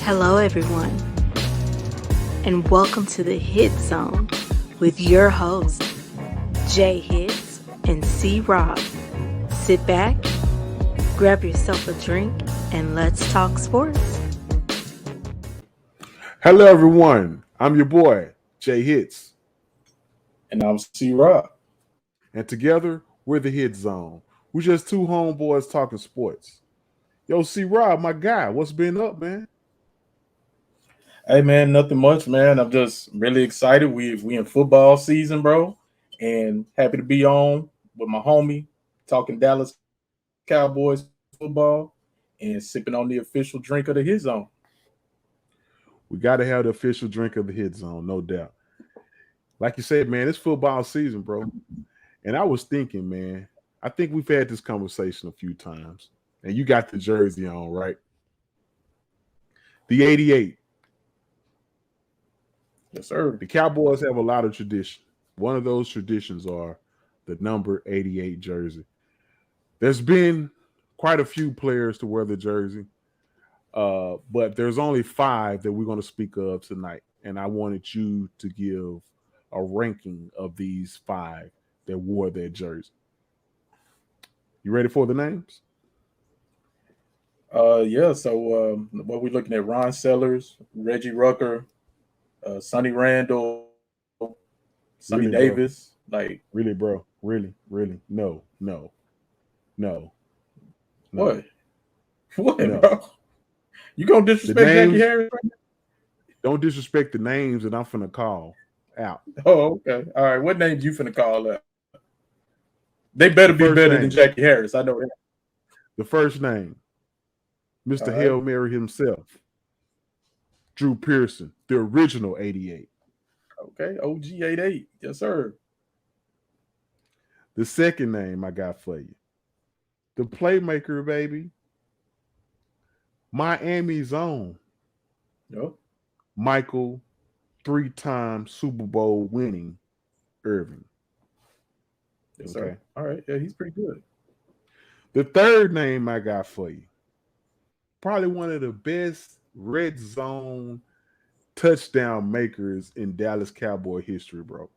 Hello, everyone, and welcome to the Hit Zone with your hosts, J Hits and C Rob. Sit back, grab yourself a drink, and let's talk sports. Hello, everyone. I'm your boy, J Hits. And I'm C Rob. And together, we're the Hit Zone. We're just two homeboys talking sports. Yo, C Rob, my guy, what's been up, man? Hey man, nothing much, man. I'm just really excited. We in football season, bro, and happy to be on with my homie talking Dallas Cowboys football and sipping on the official drink of the Hit Zone. We got to have the official drink of the Hit Zone, no doubt. Like you said, man, it's football season, bro. And I was thinking, man, I think we've had this conversation a few times. And you got the jersey on, right? The 88. Yes, sir. The Cowboys have a lot of tradition. One of those traditions are the number 88 jersey. There's been quite a few players to wear the jersey, but there's only 5 that we're going to speak of tonight. And I wanted you to give a ranking of these 5 that wore their jersey. You ready for the names? Yeah. So what we looking at? Ron Sellers, Reggie Rucker, Sonny Randall, Sonny Really, Davis. Bro? Like really, bro? Really? No. What? What, no. bro? You gonna disrespect Jackie Harris right now? Don't disrespect the names that I'm finna call out. Oh, okay. All right. What names you finna call out? They better be better than Jackie Harris. I know that. The first name, Mr. Right. Hail Mary himself, Drew Pearson, the original 88. Okay, OG 88. Yes, sir. The second name I got for you, the playmaker, baby, Miami's own, Yep. Michael, 3-time Super Bowl winning Irving. Yes, sir. All right. Yeah, he's pretty good. The third name I got for you, probably one of the best red zone touchdown makers in Dallas Cowboy history, bro.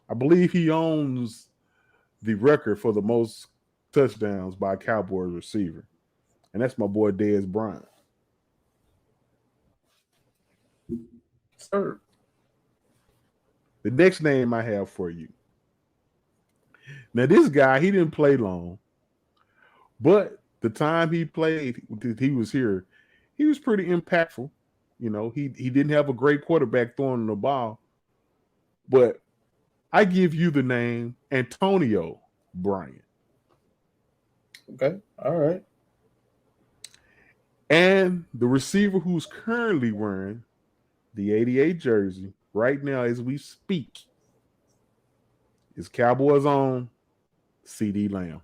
I believe he owns the record for the most touchdowns by a Cowboy receiver. And that's my boy Dez Bryant. Sir. The next name I have for you. Now, this guy, he didn't play long, but the time he played, he was here, he was pretty impactful. You know, he didn't have a great quarterback throwing the ball, but I give you the name Antonio Bryant. Okay. All right. And the receiver who's currently wearing the 88 jersey right now as we speak is Cowboys' own CD Lamb.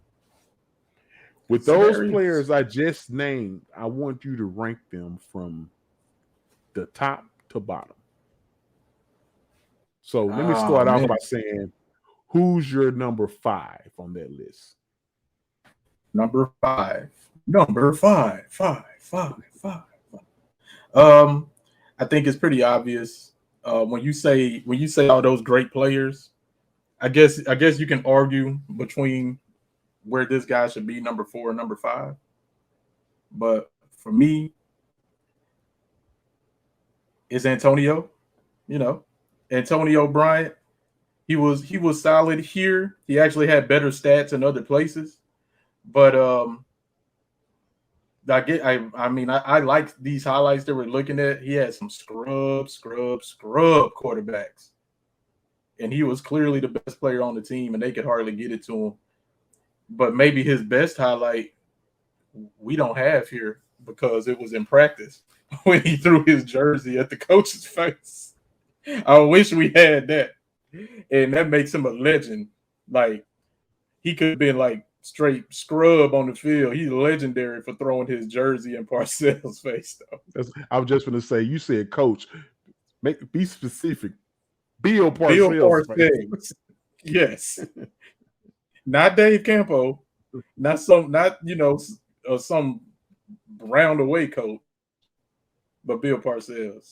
With those players I just named, I want you to rank them from the top to bottom. So let me start off by saying, who's your number 5 on that list? Number 5. I think it's pretty obvious. When you say all those great players, I guess you can argue between where this guy should be number 4 and number 5. But for me, it's Antonio. You know, Antonio Bryant. He was solid here. He actually had better stats in other places. But I like these highlights that we're looking at. He had some scrub quarterbacks. And he was clearly the best player on the team, and they could hardly get it to him. But maybe his best highlight we don't have here because it was in practice when he threw his jersey at the coach's face. I wish we had that. And that makes him a legend. Like, he could have been like straight scrub on the field. He's legendary for throwing his jersey in Parcells' face, though. I was just going to say, you said, Coach, be specific. Bill Bill Parcells. Parcells. Yes. Not Dave Campo. Not some round-away coach, but Bill Parcells.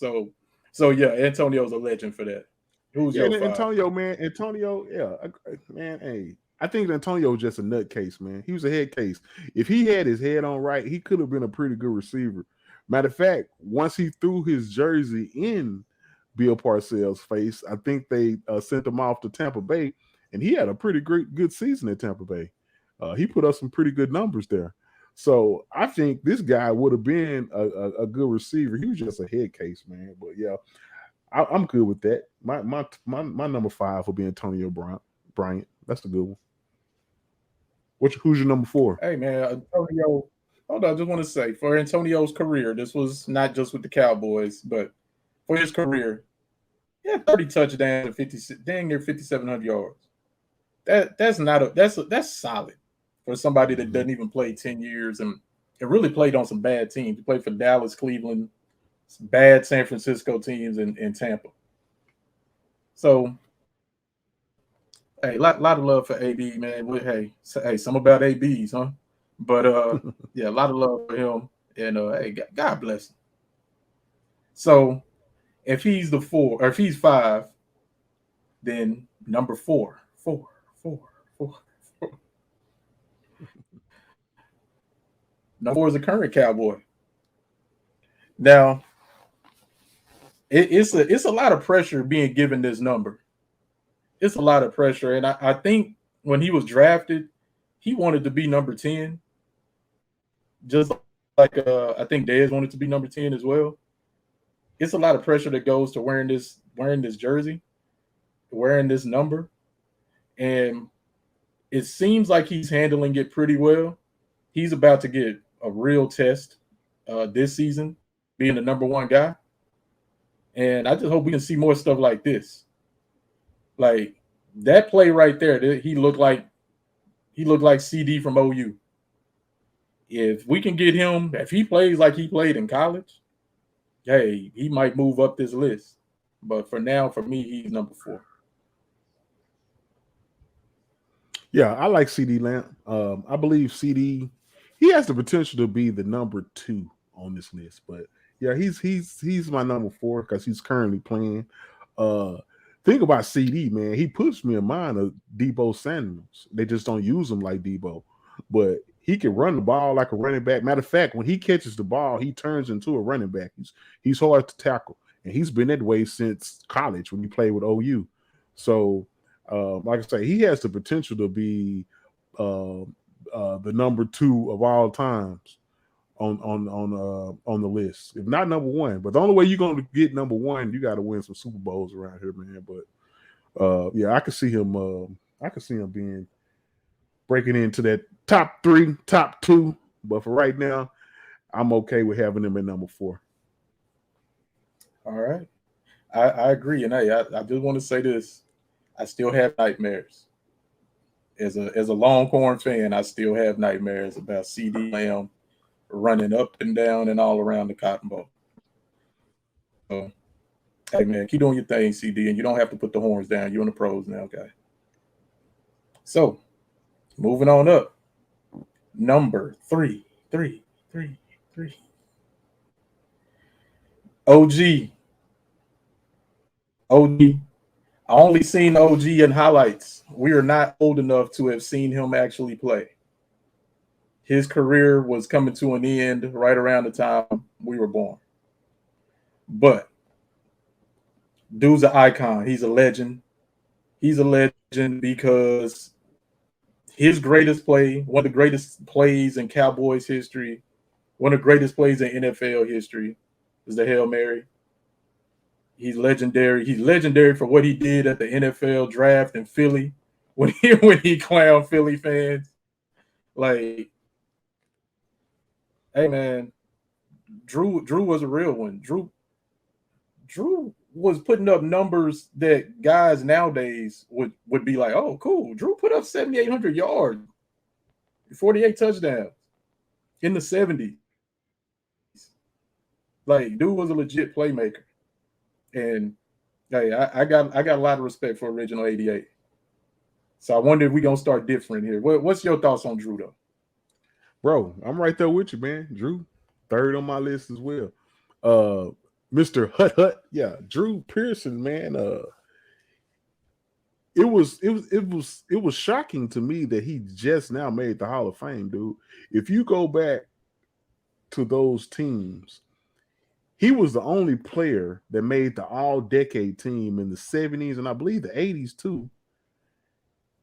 So yeah, Antonio's a legend for that. Who's your five? Antonio, man. Antonio, man, hey. I think Antonio was just a nutcase, man. He was a head case. If he had his head on right, he could have been a pretty good receiver. Matter of fact, once he threw his jersey in Bill Parcells' face, I think they sent him off to Tampa Bay, and he had a pretty good season at Tampa Bay. He put up some pretty good numbers there. So I think this guy would have been a good receiver. He was just a head case, man. But yeah, I'm good with that. My number 5 will be Antonio Bryant. That's a good one. Who's your number 4? Hey man, Antonio. Hold on, I just want to say for Antonio's career, this was not just with the Cowboys, but for his career, he had 30 touchdowns and dang near 5,700 yards. That's solid for somebody that doesn't even play 10 years and it really played on some bad teams. He played for Dallas, Cleveland, some bad San Francisco teams in Tampa. So, hey, lot of love for AB, man. Hey, some about ABs, huh? But yeah, a lot of love for him, and hey, God bless him. So, if he's the 4, or if he's 5, then number 4. Number 4 is a current Cowboy. Now, it's a lot of pressure being given this number. It's a lot of pressure, and I think when he was drafted, he wanted to be number 10. Just like I think Dez wanted to be number 10 as well. It's a lot of pressure that goes to wearing this jersey, wearing this number, and it seems like he's handling it pretty well. He's about to get a real test this season, being the number 1 guy, and I just hope we can see more stuff like this. Like that play right there, he looked like CD from OU. If we can get him, if he plays like he played in college, hey, he might move up this list. But for now, for me, he's number 4. Yeah, I like CD Lamb. I believe CD, he has the potential to be the number 2 on this list. But yeah, he's my number 4 because he's currently playing. Think about CD, man. He puts me in mind of Deebo Samuels. They just don't use him like Deebo. But he can run the ball like a running back. Matter of fact, when he catches the ball, he turns into a running back. He's hard to tackle. And he's been that way since college when he played with OU. So, like I say, he has the potential to be the number 2 of all times on the list. If not number 1. But the only way you're going to get number 1, you got to win some Super Bowls around here, man. But yeah, I can see him being breaking into that top 3, top 2. But for right now, I'm okay with having him at number 4. All right. I agree. And I just want to say this. I still have nightmares. As a Longhorn fan, I still have nightmares about CD Lamb running up and down and all around the Cotton Bowl. So, hey, man, keep doing your thing, CD, and you don't have to put the horns down. You're in the pros now, guy. So, moving on up. Number 3. OG. I only seen OG in highlights. We are not old enough to have seen him actually play. His career was coming to an end right around the time we were born. But dude's an icon. He's a legend. He's a legend because his greatest play, one of the greatest plays in Cowboys history, one of the greatest plays in NFL history, is the Hail Mary. He's legendary. He's legendary for what he did at the NFL draft in Philly when he clowned Philly fans. Like, hey man, Drew was a real one. Drew was putting up numbers that guys nowadays would be like, oh, cool. Drew put up 7,800 yards. 48 touchdowns in the 70s. Like, dude was a legit playmaker. And hey, I got a lot of respect for original 88. So I wonder if we're gonna start different here. What's your thoughts on Drew though? Bro, I'm right there with you, man. Drew, third on my list as well. Mr. Hut. Yeah, Drew Pearson, man. It was shocking to me that he just now made the Hall of Fame, dude. If you go back to those teams, he was the only player that made the all-decade team in the 70s and I believe the 80s too.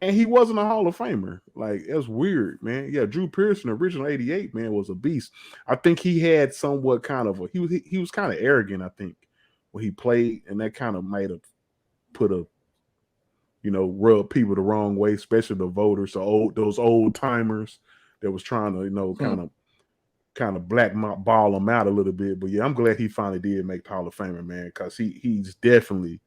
And he wasn't a Hall of Famer. Like, that's weird, man. Yeah, Drew Pearson, original 88, man, was a beast. I think he had somewhat kind of he was kind of arrogant, I think, when he played, and that kind of might have put rub people the wrong way, especially the voters, those old timers that was trying to, kind of blackball him out a little bit. But yeah, I'm glad he finally did make the Hall of Famer, man, because he's definitely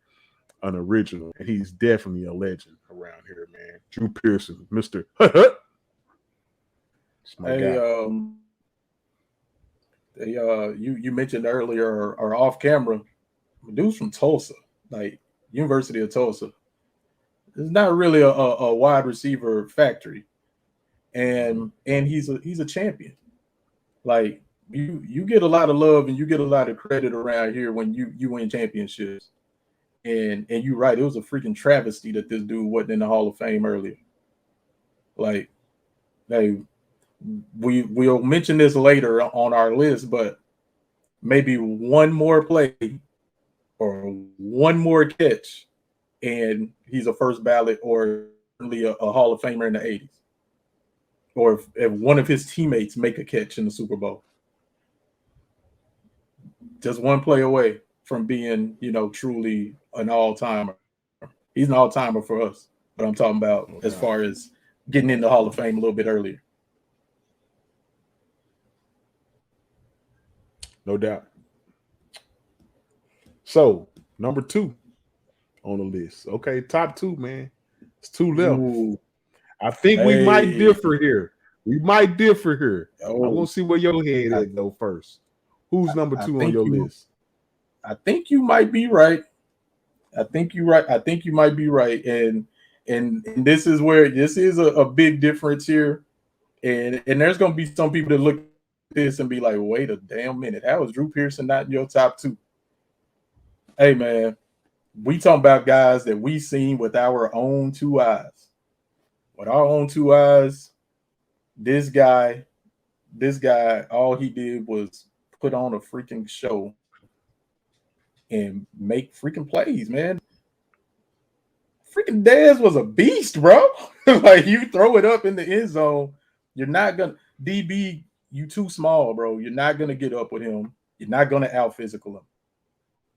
an original, and he's definitely a legend around here, man. Drew Pearson, Mr. You mentioned earlier or off camera, dude's from Tulsa, like University of Tulsa. It's not really a wide receiver factory, and he's a champion. Like, you get a lot of love and you get a lot of credit around here when you win championships. And you're right, it was a freaking travesty that this dude wasn't in the Hall of Fame earlier. Like, hey, we'll mention this later on our list, but maybe one more play or one more catch, and he's a first ballot or certainly a Hall of Famer in the 80s. Or if one of his teammates make a catch in the Super Bowl. Just one play away from being, truly an all-timer. He's an all-timer for us, but I'm talking about as far as getting in the Hall of Fame a little bit earlier. No doubt. So, number 2 on the list. Okay, top 2, man. It's 2 left. Ooh. I think we might differ here. I want to see where your head is though first. Who's number 2 on your list? I think you might be right. I think you might be right. And this is where this is a big difference here. And there's gonna be some people that look at this and be like, wait a damn minute. How is Drew Pearson not in your top 2? Hey man, we talking about guys that we seen with our own 2 eyes. With our own 2 eyes, this guy, all he did was put on a freaking show and make freaking plays, man. Freaking Dez was a beast, bro. Like, you throw it up in the end zone, you're not gonna DB, you too small, bro. You're not gonna get up with him. You're not gonna out physical him.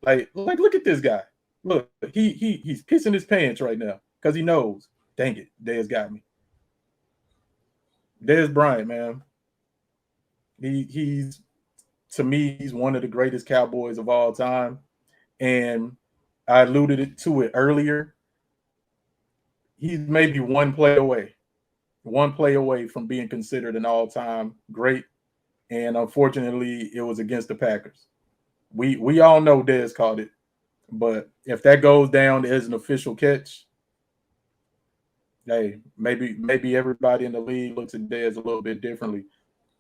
Like look at this guy. Look, he's pissing his pants right now because he knows, dang it, Dez got me. Dez Bryant, man. He's to me, he's one of the greatest Cowboys of all time. And I alluded to it earlier. He's maybe one play away from being considered an all-time great. And unfortunately, it was against the Packers. We all know Dez caught it. But if that goes down as an official catch, hey, maybe everybody in the league looks at Dez a little bit differently.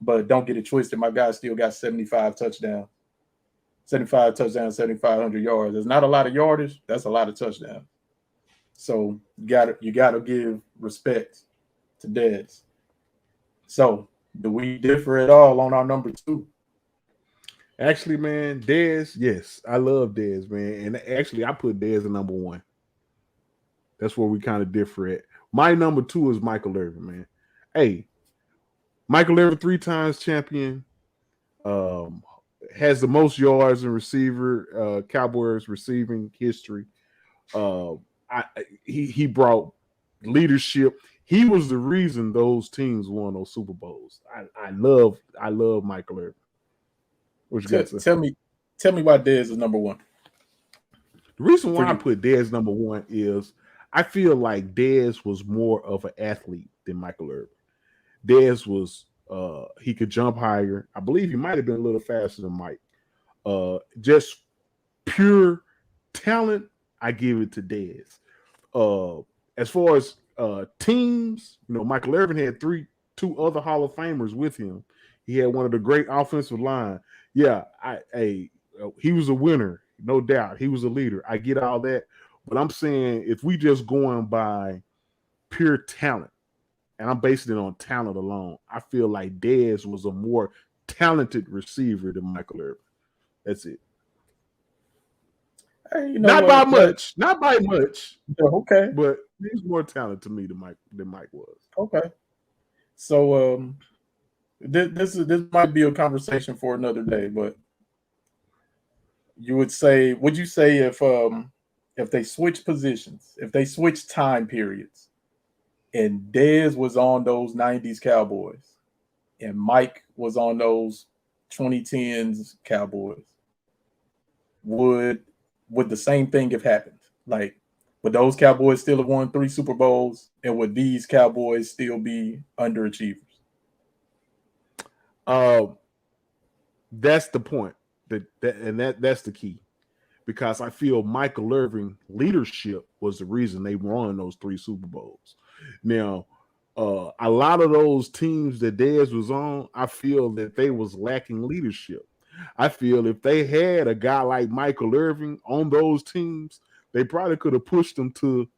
But don't get it twisted. My guy still got 75 touchdowns. 75 touchdowns, 7,500 yards. There's not a lot of yardage. That's a lot of touchdowns. So you gotta give respect to Dez. So do we differ at all on our number 2? Actually, man, Dez, yes, I love Dez, man. And actually, I put Dez at number 1. That's where we kind of differ at. My number 2 is Michael Irvin, man. Hey, Michael Irvin, 3 times champion, has the most yards in receiver, Cowboys receiving history. He brought leadership. He was the reason those teams won those Super Bowls. I love Michael Irvin. What you got to tell me why Dez is number 1. The reason why I put Dez number 1 is I feel like Dez was more of an athlete than Michael Irvin. Dez was he could jump higher. I believe he might have been a little faster than Mike. Just pure talent, I give it to Dez. As far as teams, Michael Irvin had two other Hall of Famers with him. He had one of the great offensive line. Yeah, he was a winner, no doubt. He was a leader. I get all that, but I'm saying if we just going by pure talent, and I'm basing it on talent alone, I feel like Dez was a more talented receiver than Michael Irvin. That's it. Hey, not by much. Okay, but he's more talented to me than Mike was. Okay, so this might be a conversation for another day, but would you say if they switch positions, if they switch time periods, and Dez was on those 90s Cowboys and Mike was on those 2010s Cowboys, would the same thing have happened? Like, would those Cowboys still have won 3 Super Bowls, and would these Cowboys still be underachievers? That's the point. That's the key, because I feel Michael Irving leadership was the reason they won those 3 Super Bowls. Now, a lot of those teams that Dez was on, I feel that they was lacking leadership. I feel if they had a guy like Michael Irving on those teams, they probably could have pushed them to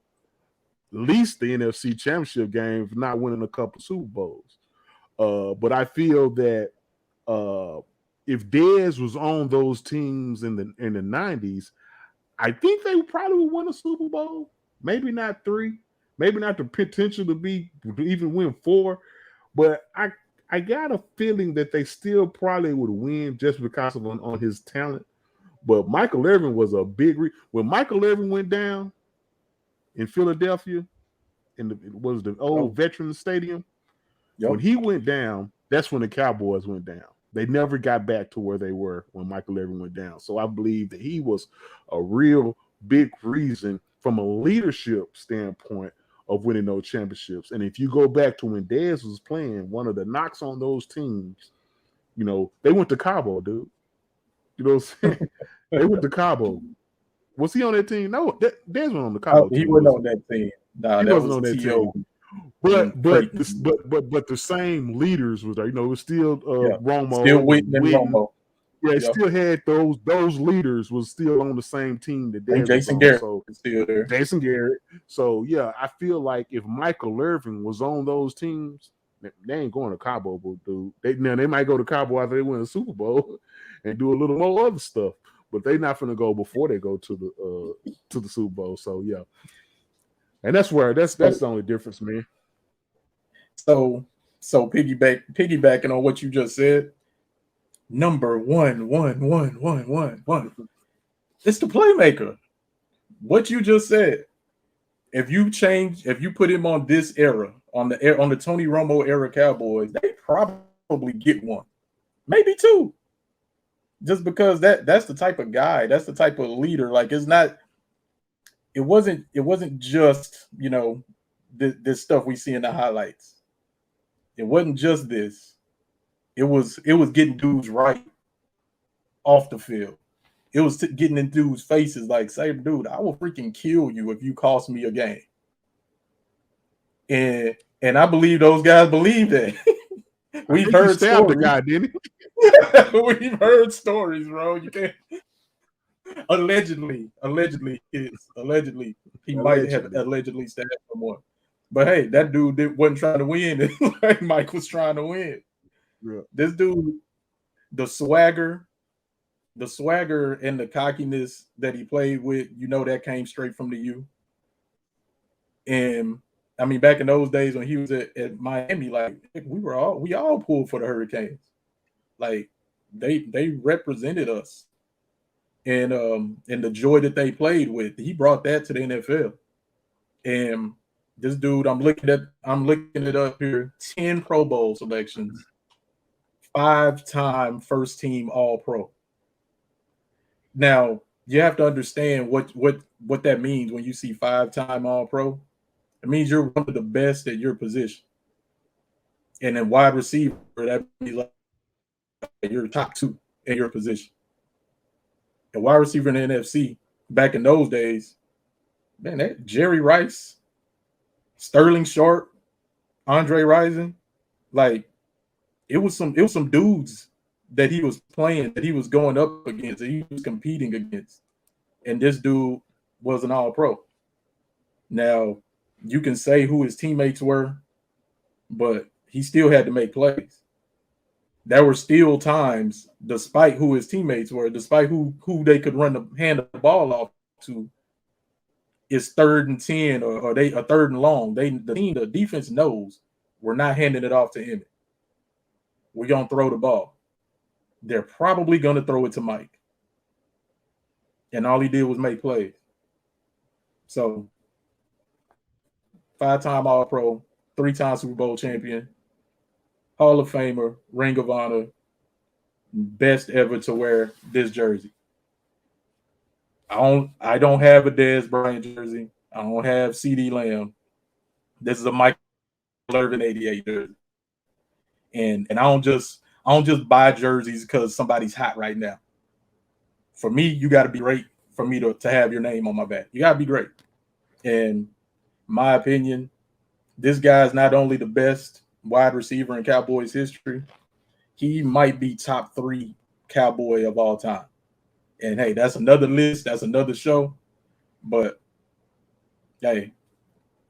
at least the NFC Championship game, if not winning a couple Super Bowls. But I feel that if Dez was on those teams in the 90s, I think they probably would win a Super Bowl. Maybe not 3, maybe not the potential to even win 4. But I got a feeling that they still probably would win just because of on his talent. But Michael Irvin was a big when Michael Irvin went down in Philadelphia, it was the old Veterans Stadium. Yep. When he went down, that's when the Cowboys went down. They never got back to where they were when Michael Irvin went down. So I believe that he was a real big reason from a leadership standpoint of winning those championships. And if you go back to when Dez was playing, one of the knocks on those teams, they went to Cabo, dude. You know what I'm saying? They went to Cabo. Was he on that team? No, Dez went on the Cabo team. He wasn't on that team. Nah, he wasn't on that team. But the same leaders was there. It was still Romo. Still Witten and Romo. Yeah, it still had those leaders was still on the same team that Dez Jason was on. Garrett So still there. Jason Garrett. So yeah, I feel like if Michael Irvin was on those teams, they ain't going to Cabo, dude. They might go to Cabo after they win a Super Bowl and do a little more other stuff, but they're not going to go before they go to the Super Bowl. So yeah, and that's the only difference, man. So piggybacking on what you just said, number one. It's the playmaker. What you just said. If you put him on this era, on the Tony Romo era Cowboys, they probably get 1, maybe 2. Just because that's the type of guy, that's the type of leader. Like it wasn't just, this stuff we see in the highlights. It wasn't just this. It was getting dudes right off the field. It was getting in dudes' faces like, say, dude, I will freaking kill you if you cost me a game. And I believe those guys believe that. We've heard stories. The guy, didn't he? We've heard stories, bro. You can't. Allegedly, he might have allegedly stabbed someone. But hey, that dude wasn't trying to win. Like Mike was trying to win. Yeah. This dude, the swagger and the cockiness that he played with, that came straight from the U. And I mean, back in those days when he was at Miami, like we all pulled for the Hurricanes. Like they represented us. And the joy that they played with, he brought that to the NFL. And this dude, I'm looking it up here, 10 Pro Bowl selections, 5-time first team All-Pro. Now, you have to understand what that means when you see 5-time All-Pro. It means you're one of the best at your position. And then wide receiver, that be like you're top 2 in your position. And wide receiver in the NFC back in those days, man, that Jerry Rice, Sterling Sharp, Andre Rison, like it was some dudes that he was playing, that he was going up against, that he was competing against. And this dude was an all-pro. Now, you can say who his teammates were, but he still had to make plays. There were still times, despite who his teammates were, despite who they could hand the ball off to, it's 3rd and 10 or they a 3rd and long. The defense knows we're not handing it off to him. We're gonna throw the ball. They're probably gonna throw it to Mike. And all he did was make plays. So 5-time All-Pro, 3-time Super Bowl champion, Hall of Famer, Ring of Honor, best ever to wear this jersey. I don't have a Dez Bryant jersey. I don't have CD Lamb. This is a Michael Irvin 88 jersey. And I don't just buy jerseys because somebody's hot right now. For me, you got to be great for me to have your name on my back. You got to be great. And my opinion, this guy is not only the best wide receiver in Cowboys history, he might be top 3 Cowboy of all time. And hey, that's another list, that's another show. But hey,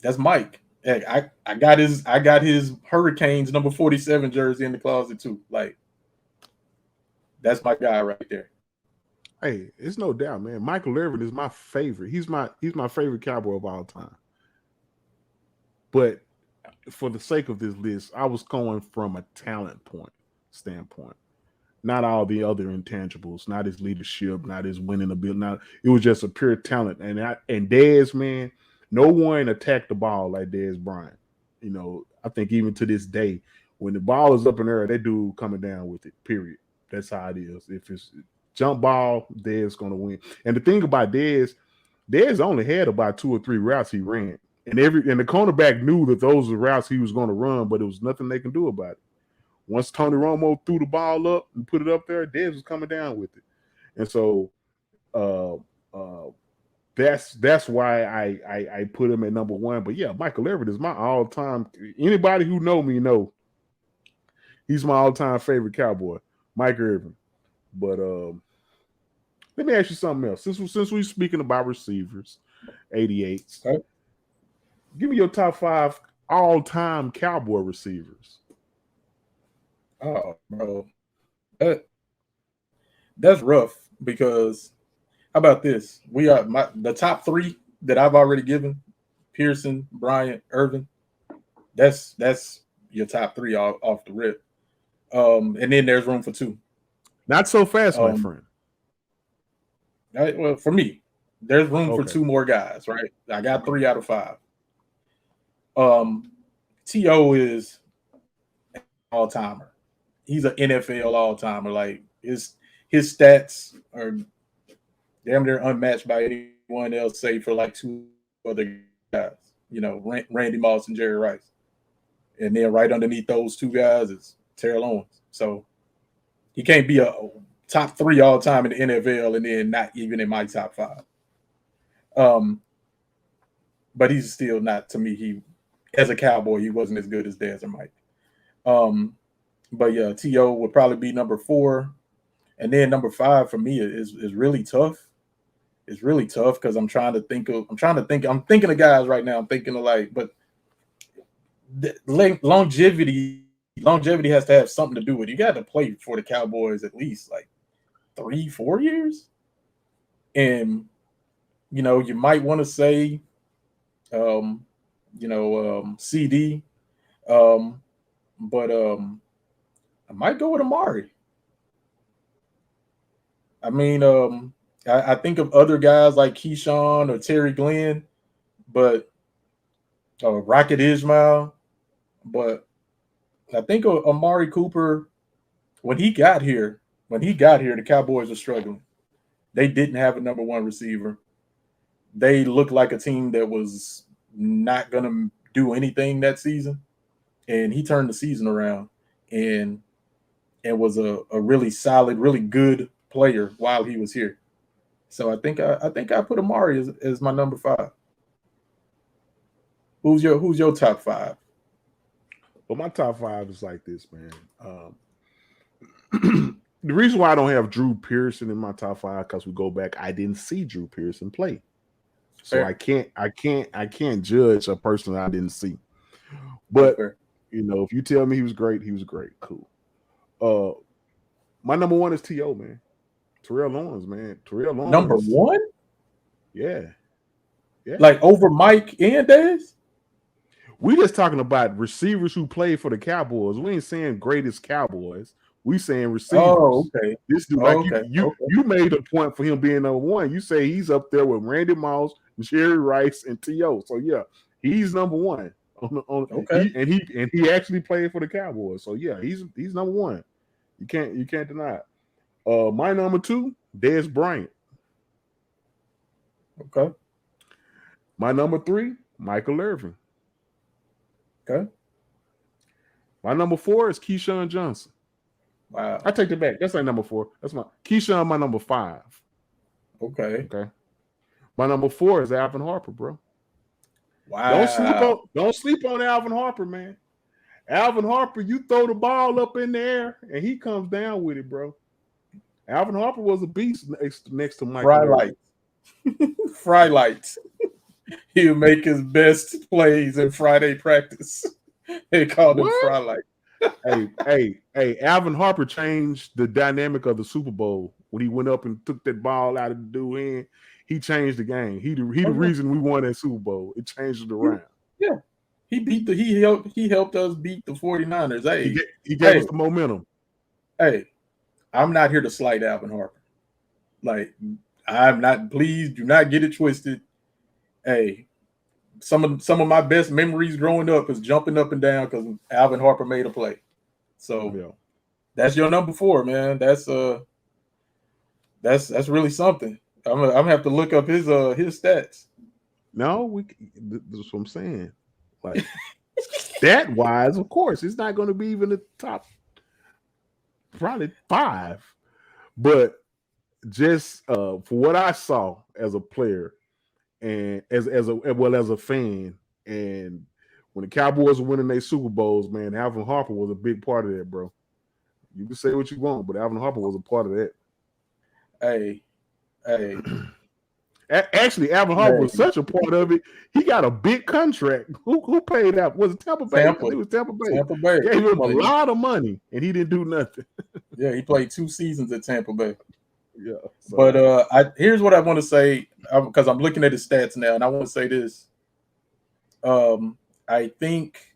that's Mike. Hey, I got his Hurricanes number 47 jersey in the closet too. Like, that's my guy right there. Hey, it's no doubt, man. Michael Irvin is my favorite. He's my favorite Cowboy of all time. But for the sake of this list, I was going from a talent standpoint. Not all the other intangibles, not his leadership, not his winning ability. It was just a pure talent. And Dez, man, no one attacked the ball like Dez Bryant. You know, I think even to this day, when the ball is up in the air, that dude coming down with it, period. That's how it is. If it's jump ball, Dez going to win. And the thing about Dez only had about 2 or 3 routes he ran. And the cornerback knew that those were routes he was going to run, but there was nothing they can do about it. Once Tony Romo threw the ball up and put it up there, Dez was coming down with it. And so that's why I put him at number 1. But yeah, Michael Irvin is my all-time. Anybody who know me know he's my all-time favorite Cowboy, Mike Irvin. But let me ask you something else. Since we're speaking about receivers, 88s, okay, give me your top 5 all-time Cowboy receivers. Oh, bro, that's rough because how about this? We are the top 3 that I've already given: Pearson, Bryant, Irvin. That's your top 3 off the rip. And then there's room for 2. Not so fast, my friend. Well, for me, there's room for 2 more guys, right? I got 3 out of 5. T.O. is an all-timer. He's an NFL all-timer. Like, his stats are damn near unmatched by anyone else, save for like 2 other guys. You know, Randy Moss and Jerry Rice. And then right underneath those 2 guys is Terrell Owens. So he can't be a top 3 all time in the NFL and then not even in my top 5. But he's still not, to me, he as a Cowboy, he wasn't as good as Dez or Mike. But yeah, T.O. would probably be number 4. And then number 5 for me is really tough. It's really tough because I'm thinking of guys right now. I'm thinking of like, but longevity has to have something to do with it. You got to play for the Cowboys at least like 3-4 years. And, you know, you might want to say, CD. But I might go with Amari. I mean, I think of other guys like Keyshawn or Terry Glenn, but Rocket Ismail. But I think of Amari Cooper, when he got here, the Cowboys were struggling. They didn't have a number 1 receiver. They looked like a team that was not going to do anything that season. and he turned the season around and was a really solid, really good player while he was here. So I think I put Amari as my number 5. Who's your top 5? Well, my top 5 is like this, man. The reason why I don't have Drew Pearson in my top 5 because we go back, I didn't see Drew Pearson play, so fair. I can't judge a person that I didn't see. But if you tell me he was great, he was great. Cool. My number 1 is T.O., man. Terrell Owens, man. Terrell Owens. Number 1? Yeah. Like over Mike and Dez? We just talking about receivers who played for the Cowboys. We ain't saying greatest Cowboys. We saying receivers. Oh, okay. This dude, you made a point for him being number 1. You say he's up there with Randy Moss, Jerry Rice, and T.O. So yeah, he's number 1. Okay. He actually played for the Cowboys. So yeah, he's number 1. You can't deny it. My number 2, Dez Bryant. Okay. My number 3, Michael Irving. Okay. My number 4 is Keyshawn Johnson. Wow. I take it back. That's not number 4. That's my Keyshawn. My number 5. Okay. My number 4 is Alvin Harper, bro. Wow. Don't sleep on Alvin Harper, man. Alvin Harper, you throw the ball up in the air and he comes down with it, bro. Alvin Harper was a beast next to Mike. Fry lights. Fry lights. He would make his best plays in Friday practice. They called him Fry lights. Hey, Alvin Harper changed the dynamic of the Super Bowl when he went up and took that ball out of the dude's hand. He changed the game. He the reason we won that Super Bowl. It changed it around. Yeah. He helped us beat the 49ers. Hey, he gave us the momentum. Hey, I'm not here to slight Alvin Harper. Like, I'm not, please do not get it twisted. Hey, some of my best memories growing up is jumping up and down because Alvin Harper made a play. So that's your number 4, man. That's really something. I'm gonna have to look up his stats. No, that's what I'm saying. Like stat wise, of course, it's not going to be even the top, probably 5. But just for what I saw as a player and as a fan, and when the Cowboys were winning their Super Bowls, man, Alvin Harper was a big part of that, bro. You can say what you want, but Alvin Harper was a part of that. Hey. Actually, Alvin Harper was such a part of it. He got a big contract. Who paid out? Was it Tampa Bay? It was Tampa Bay. Tampa Bay gave him a lot of money, and he didn't do nothing. Yeah, he played 2 seasons at Tampa Bay. Yeah, so. But here's what I want to say because I'm looking at his stats now, and I want to say this. I think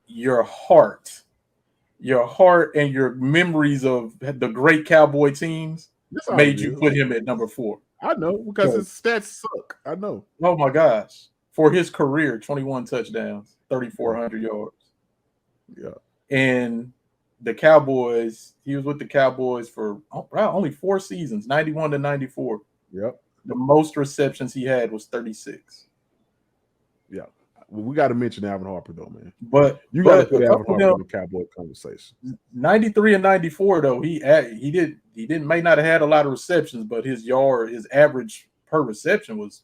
your heart and your memories of the great Cowboy teams made you put him at number 4. I know, because his stats suck. I know. Oh, my gosh. For his career, 21 touchdowns, 3,400 yards. Yeah. And the Cowboys, he was with the Cowboys for only 4 seasons, 91 to 94. Yep. The most receptions he had was 36. Yeah. Well, we got to mention Alvin Harper, though, man. But you got to put Alvin Harper in the Cowboy conversation. 93 and 94, though, he may not have had a lot of receptions, but his average per reception was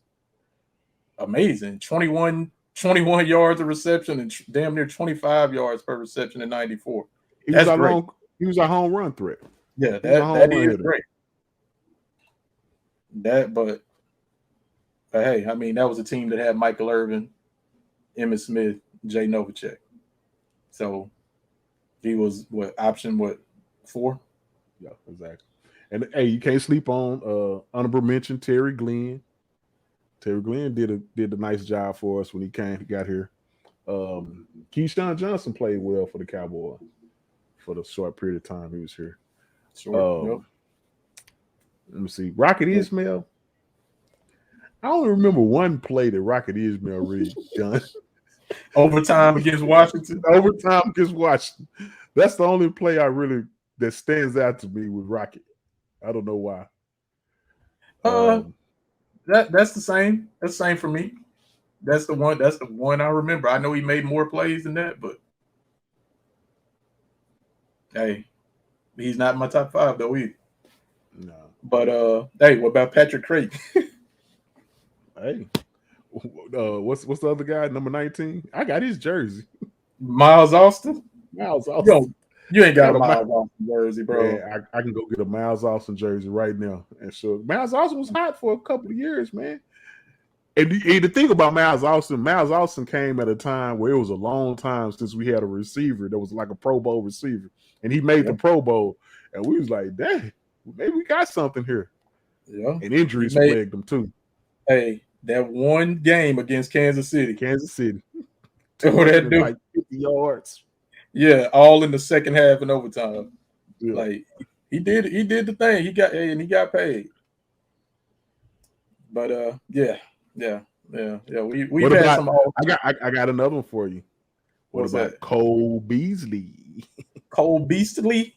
amazing. 21 yards of reception and damn near 25 yards per reception in 94. He was a home run threat. Yeah, that is great. But hey, I mean, that was a team that had Michael Irving, Emmitt Smith, Jay Novacek. So he was option 4? Yeah, exactly. And hey, you can't sleep on honorable mention Terry Glenn. Terry Glenn did a nice job for us when he got here. Keyshawn Johnson played well for the Cowboys for the short period of time he was here. Sure. Let me see. Rocket Ismail. I only remember one play that Rocket Ismail really done. Overtime against Washington. That's the only play that stands out to me with Rocket. I don't know why. That's the same. That's the same for me. That's the one I remember. I know he made more plays than that, but Hey, he's not in my top 5 though either. No. But hey, what about Patrick Creighton? Hey, what's the other guy? Number 19. I got his jersey. Miles Austin? Miles Austin. You ain't got a Miles Austin jersey, bro. Yeah, I can go get a Miles Austin jersey right now. And so Miles Austin was hot for a couple of years, man. And the thing about Miles Austin came at a time where it was a long time since we had a receiver that was like a Pro Bowl receiver. And he made the Pro Bowl. And we was like, dang, maybe we got something here. Yeah. And injuries plagued them too. Hey, that one game against Kansas City. Oh, that dude. Like 50 yards. Yeah, all in the second half and overtime. Yeah. Like he did the thing. He got paid. But yeah. We've had some. I got another one for you. What about that? Cole Beasley? Cole Beasley.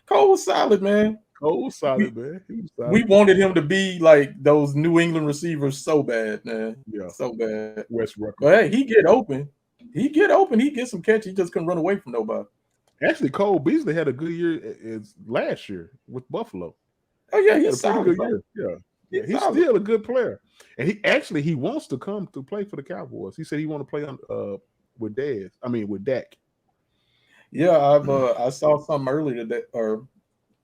Cole was solid, man. Cole was solid, man. He was solid. We wanted him to be like those New England receivers so bad, man. Yeah, so bad. Westbrook. But hey, he get open. He get some catch. He just couldn't run away from nobody. Actually, Cole Beasley had a good year last year with Buffalo. Oh yeah, he's solid. Good year. Yeah, he's still a good player, and he wants to come to play for the Cowboys. He said he want to play with Dez. I mean with Dak. Yeah, I saw something earlier today, or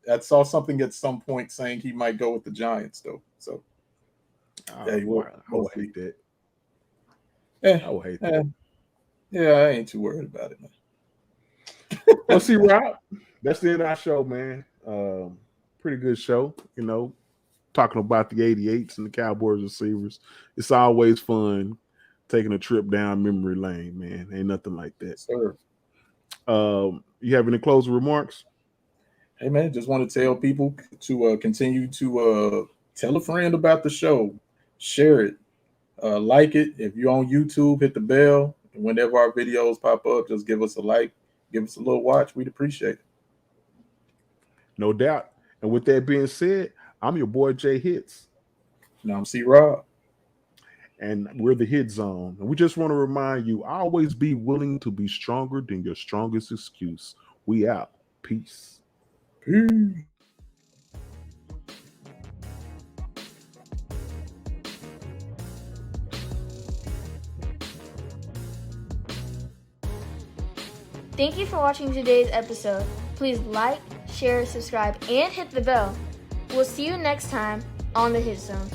I saw something at some point saying he might go with the Giants though. So I would hate that. I would hate that. Yeah, I ain't too worried about it, man. Well, see, Rob, that's the end of our show, man. Pretty good show, talking about the 88s and the Cowboys receivers. It's always fun taking a trip down memory lane, man. Ain't nothing like that. Sir. You have any closing remarks? Hey, man, just want to tell people to continue to tell a friend about the show. Share it. Like it. If you're on YouTube, hit the bell. And whenever our videos pop up, just give us a like. Give us a little watch. We'd appreciate it. No doubt. And with that being said, I'm your boy, Jay Hits. And I'm C. Rob. And we're the Hit Zone. And we just want to remind you, always be willing to be stronger than your strongest excuse. We out. Peace. Peace. Thank you for watching today's episode. Please like, share, subscribe, and hit the bell. We'll see you next time on the Hit Zone.